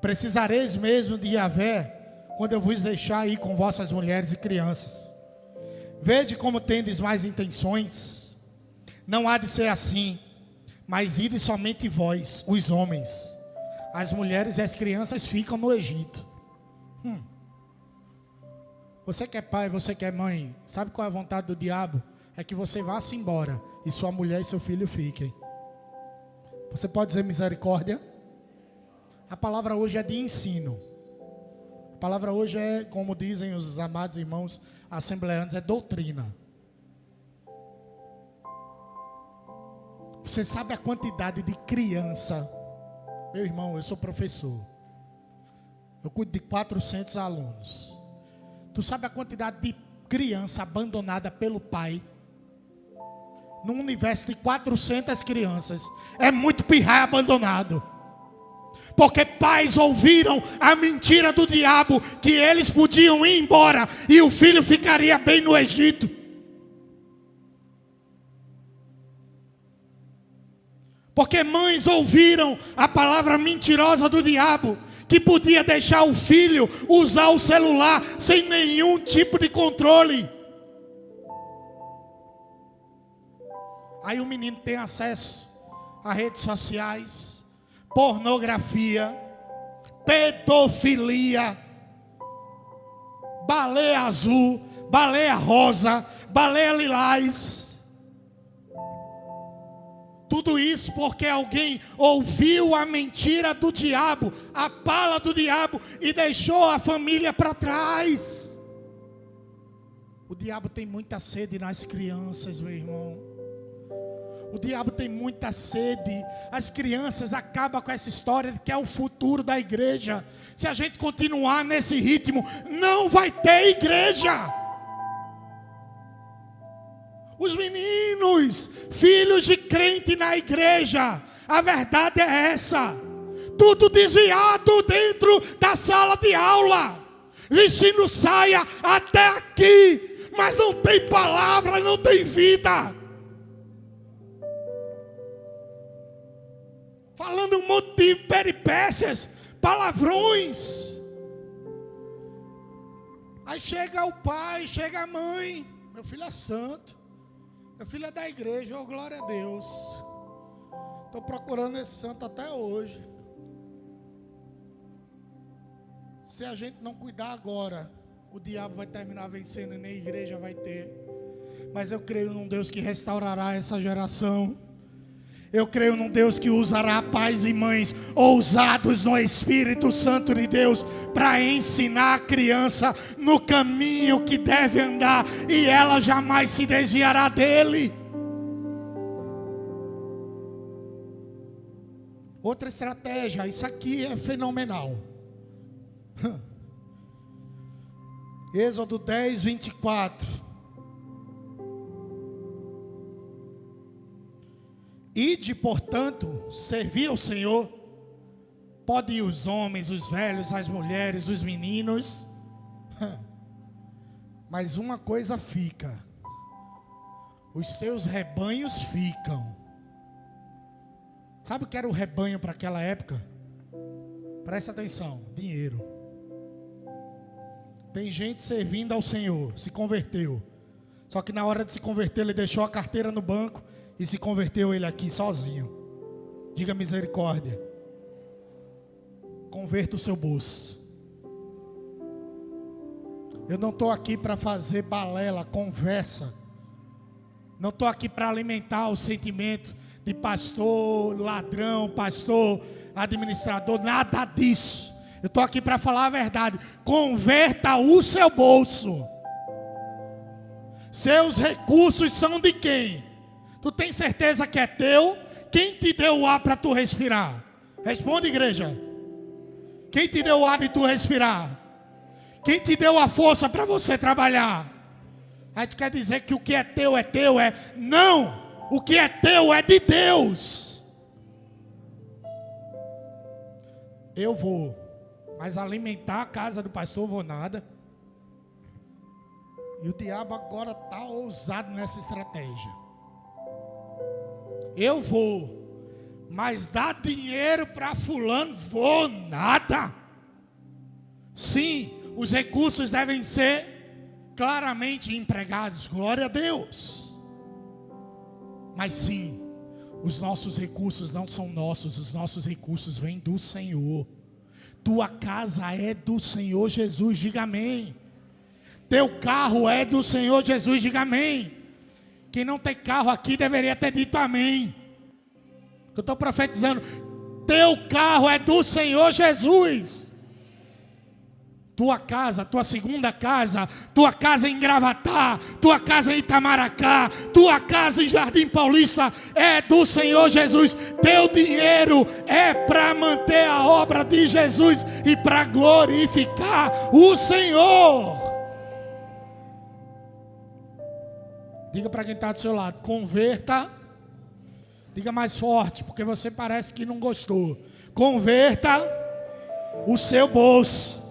precisareis mesmo de Yahvé, quando eu vos deixar ir com vossas mulheres e crianças. Vede como tendes mais intenções. Não há de ser assim, mas ide somente vós, os homens. As mulheres e as crianças ficam no Egito. Você que é pai, você que é mãe, sabe qual é a vontade do diabo? É que você vá-se embora e sua mulher e seu filho fiquem. Você pode dizer misericórdia? A palavra hoje é de ensino. A palavra hoje é, como dizem os amados irmãos assembleanos, é doutrina. Você sabe a quantidade de criança? Meu irmão, eu sou professor. Eu cuido de 400 alunos. Tu sabe a quantidade de criança abandonada pelo pai? Num universo de 400 crianças, é muito pirraia abandonado. Porque pais ouviram a mentira do diabo, que eles podiam ir embora e o filho ficaria bem no Egito. Porque mães ouviram a palavra mentirosa do diabo, que podia deixar o filho usar o celular sem nenhum tipo de controle. Aí o menino tem acesso a redes sociais, pornografia, pedofilia, baleia azul, baleia rosa, baleia lilás. Tudo isso porque alguém ouviu a mentira do diabo, a bala do diabo, e deixou a família para trás. O diabo tem muita sede nas crianças, meu irmão. O diabo tem muita sede. As crianças acabam com essa história de que é o futuro da igreja. Se a gente continuar nesse ritmo, não vai ter igreja. Os meninos, filhos de crente na igreja, a verdade é essa: tudo desviado dentro da sala de aula, vestindo saia até aqui, mas não tem palavra, não tem vida, falando um monte de peripécias, palavrões. Aí chega o pai, chega a mãe: meu filho é santo, meu filho é da igreja, oh glória a Deus. Estou procurando esse santo até hoje. Se a gente não cuidar agora, o diabo vai terminar vencendo e nem a igreja vai ter. Mas eu creio num Deus que restaurará essa geração. Eu creio num Deus que usará pais e mães ousados no Espírito Santo de Deus para ensinar a criança no caminho que deve andar, e ela jamais se desviará dele. Outra estratégia, isso aqui é fenomenal. Êxodo 10, 24. Ide, portanto, servir ao Senhor. Pode ir os homens, os velhos, as mulheres, os meninos. Mas uma coisa fica: os seus rebanhos ficam. Sabe o que era o rebanho para aquela época? Presta atenção: dinheiro. Tem gente servindo ao Senhor, se converteu. Só que na hora de se converter, ele deixou a carteira no banco e se converteu ele aqui sozinho. Diga misericórdia. Converta o seu bolso. Eu não estou aqui para fazer balela, conversa. Não estou aqui para alimentar o sentimento de pastor, ladrão, pastor, administrador, nada disso. Eu estou aqui para falar a verdade. Converta o seu bolso. Seus recursos são de quem? Tu tem certeza que é teu? Quem te deu o ar para tu respirar? Responde, igreja. Quem te deu o ar de tu respirar? Quem te deu a força para você trabalhar? Aí tu quer dizer que o que é teu é teu? Não! O que é teu é de Deus. Eu vou, mas alimentar a casa do pastor vou nada. E o diabo agora está ousado nessa estratégia. Eu vou, mas dar dinheiro para fulano, vou nada. Sim, os recursos devem ser claramente empregados, glória a Deus. Mas sim, os nossos recursos não são nossos, os nossos recursos vêm do Senhor. Tua casa é do Senhor Jesus, diga amém. Teu carro é do Senhor Jesus, diga amém. Quem não tem carro aqui deveria ter dito amém. Eu estou profetizando: teu carro é do Senhor Jesus. tua casa, tua segunda casa, tua casa em Gravatá, tua casa em Itamaracá, tua casa em Jardim Paulista é do Senhor Jesus. Teu dinheiro é para manter a obra de Jesus e para glorificar o Senhor. Diga para quem está do seu lado, converta. Diga mais forte, porque você parece que não gostou. Converta o seu bolso.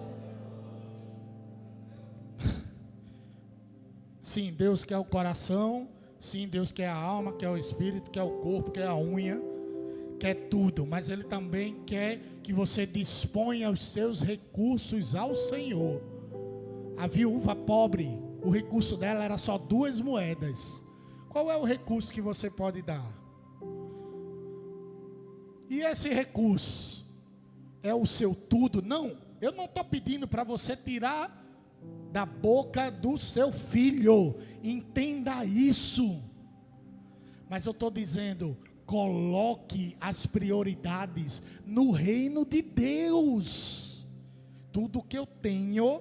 Sim, Deus quer o coração. Sim, Deus quer a alma, quer o espírito, quer o corpo, quer a unha, quer tudo. Mas Ele também quer que você disponha os seus recursos ao Senhor. A viúva pobre, o recurso dela era só 2 moedas. Qual é o recurso que você pode dar? E esse recurso é o seu tudo? Não, eu não estou pedindo para você tirar da boca do seu filho, entenda isso. Mas eu estou dizendo, coloque as prioridades no reino de Deus. Tudo que eu tenho,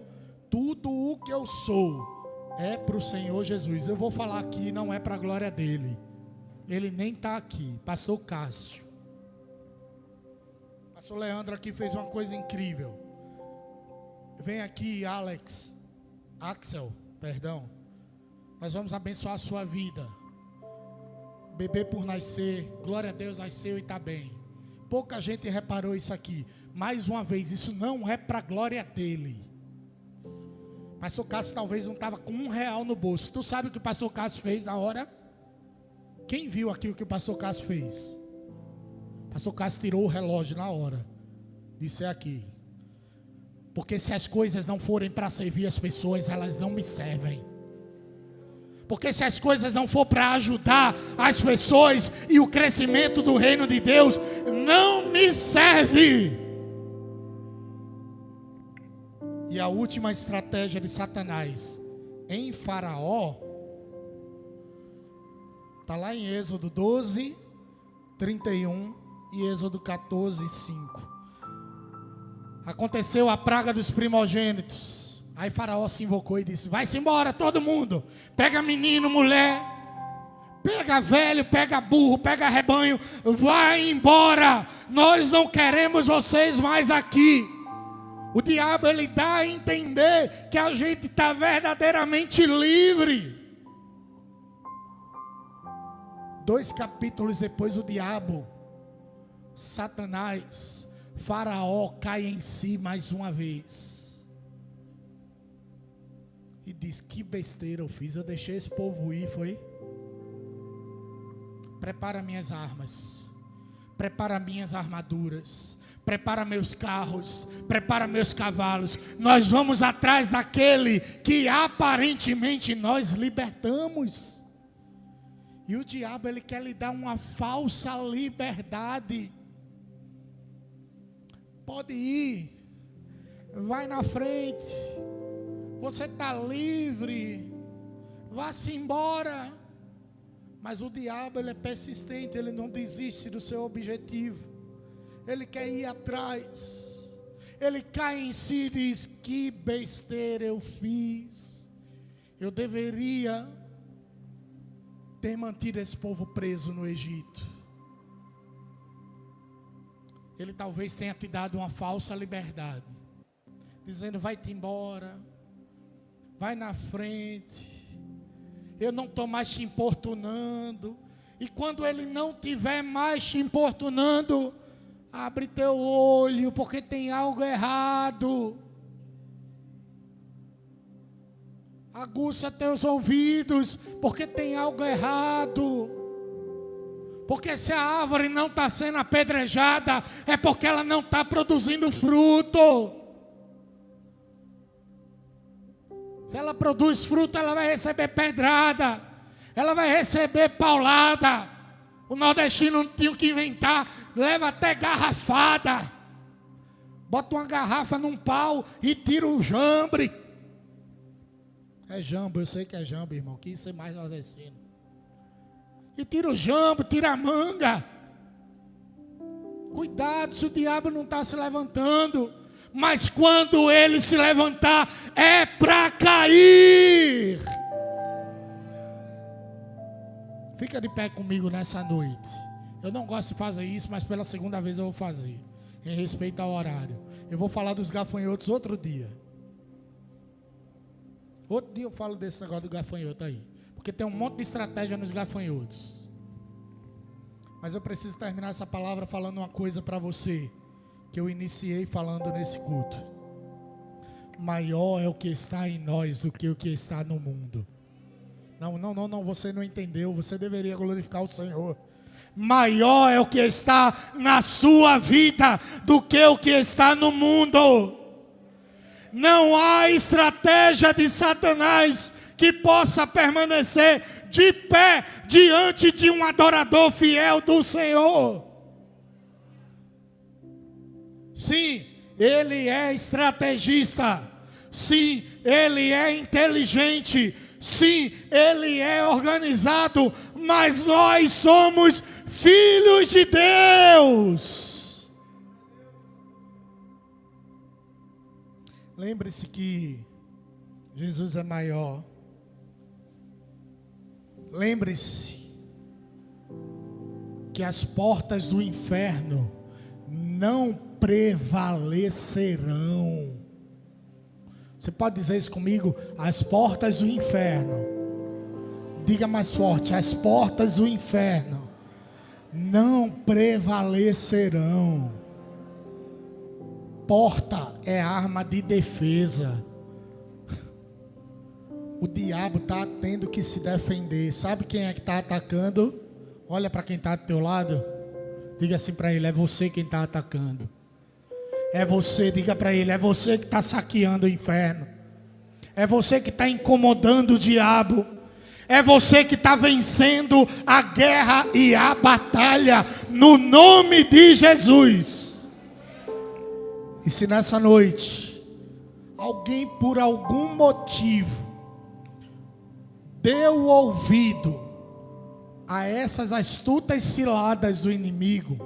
tudo o que eu sou, é para o Senhor Jesus. Eu vou falar aqui, não é para a glória dele. Ele nem está aqui, pastor Cássio. Pastor Leandro aqui fez uma coisa incrível. Vem aqui, Axel, perdão. Nós vamos abençoar a sua vida. Bebê por nascer, glória a Deus, nasceu e está bem. Pouca gente reparou isso aqui. Mais uma vez, isso não é para a glória dele. Pastor Cássio talvez não estava com R$1 no bolso. Tu sabe o que o pastor Cássio fez na hora? Quem viu aqui o que o pastor Cássio fez? O pastor Cássio tirou o relógio na hora. Disse é aqui. Porque se as coisas não forem para servir as pessoas, elas não me servem. Porque se as coisas não for para ajudar as pessoas e o crescimento do reino de Deus, não me serve. E a última estratégia de Satanás em Faraó está lá em Êxodo 12, 31 e Êxodo 14, 5. Aconteceu a praga dos primogênitos. Aí Faraó se invocou e disse: vai-se embora todo mundo. Pega menino, mulher, pega velho, pega burro, pega rebanho. Vai embora. Nós não queremos vocês mais aqui. O diabo, ele dá a entender que a gente está verdadeiramente livre. 2 capítulos depois, o diabo, Satanás, Faraó cai em si mais uma vez. E diz: que besteira eu fiz, eu deixei esse povo ir, foi? Prepara minhas armas, prepara minhas armaduras, prepara meus carros, prepara meus cavalos. Nós vamos atrás daquele que aparentemente nós libertamos. E o diabo, ele quer lhe dar uma falsa liberdade. Pode ir, vai na frente, você está livre, vá-se embora. Mas o diabo, ele é persistente, ele não desiste do seu objetivo. Ele quer ir atrás. Ele cai em si e diz: que besteira eu fiz. Eu deveria ter mantido esse povo preso no Egito. Ele talvez tenha te dado uma falsa liberdade, dizendo: vai-te embora, vai na frente, eu não estou mais te importunando. E quando ele não estiver mais te importunando, abre teu olho, porque tem algo errado. Aguça teus ouvidos, porque tem algo errado. Porque se a árvore não está sendo apedrejada, é porque ela não está produzindo fruto. Se ela produz fruto, ela vai receber pedrada, ela vai receber paulada. O nordestino não tinha o que inventar, leva até garrafada. Bota uma garrafa num pau e tira o jambre. É jambo, eu sei que é jambo, irmão, que isso é mais nordestino. E tira o jambo, tira a manga. Cuidado se o diabo não está se levantando. mas quando ele se levantar, é para cair. Fica de pé comigo nessa noite. Eu não gosto de fazer isso, mas pela segunda vez eu vou fazer, em respeito ao horário. Eu vou falar dos gafanhotos outro dia. Outro dia eu falo desse negócio do gafanhoto aí, porque tem um monte de estratégia nos gafanhotos. Mas eu preciso terminar essa palavra falando uma coisa para você, que eu iniciei falando nesse culto. Maior é o que está em nós do que o que está no mundo. Não, você não entendeu, você deveria glorificar o Senhor. Maior é o que está na sua vida do que o que está no mundo. Não há estratégia de Satanás que possa permanecer de pé diante de um adorador fiel do Senhor. Sim, ele é estrategista. Sim, ele é inteligente. Sim, ele é organizado. Mas nós somos filhos de Deus. Lembre-se que Jesus é maior. Lembre-se que as portas do inferno não prevalecerão. Você pode dizer isso comigo? As portas do inferno. Diga mais forte: as portas do inferno não prevalecerão. Porta é arma de defesa. O diabo está tendo que se defender. Sabe quem é que está atacando? Olha para quem está do teu lado. Diga assim para ele: é você quem está atacando. É você, diga para ele: é você que está saqueando o inferno. É você que está incomodando o diabo. É você que está vencendo a guerra e a batalha no nome de Jesus. E se nessa noite alguém por algum motivo deu ouvido a essas astutas ciladas do inimigo,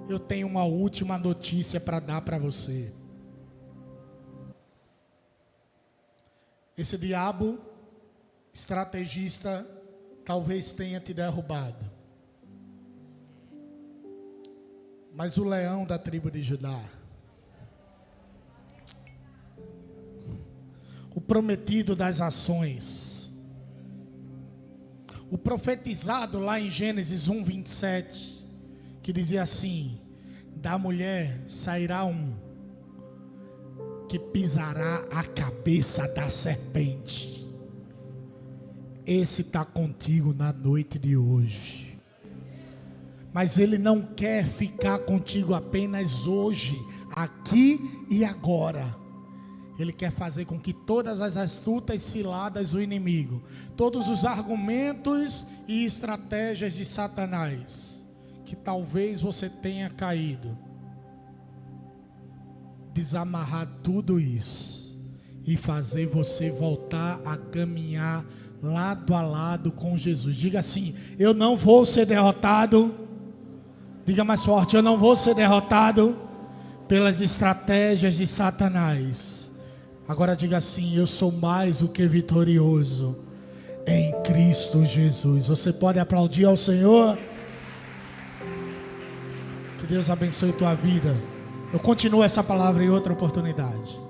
eu tenho uma última notícia para dar para você. Esse diabo estrategista talvez tenha te derrubado, mas o leão da tribo de Judá, o prometido das ações, o profetizado lá em Gênesis 1:27, que dizia assim: da mulher sairá um que pisará a cabeça da serpente. Esse está contigo na noite de hoje. Mas ele não quer ficar contigo apenas hoje, aqui e agora. Ele quer fazer com que todas as astutas ciladas do inimigo, todos os argumentos e estratégias de Satanás, que talvez você tenha caído, desamarrar tudo isso e fazer você voltar a caminhar lado a lado com Jesus. Diga assim: eu não vou ser derrotado. Diga mais forte: eu não vou ser derrotado pelas estratégias de Satanás. Agora diga assim: eu sou mais do que vitorioso em Cristo Jesus. Você pode aplaudir ao Senhor? Que Deus abençoe tua vida. Eu continuo essa palavra em outra oportunidade.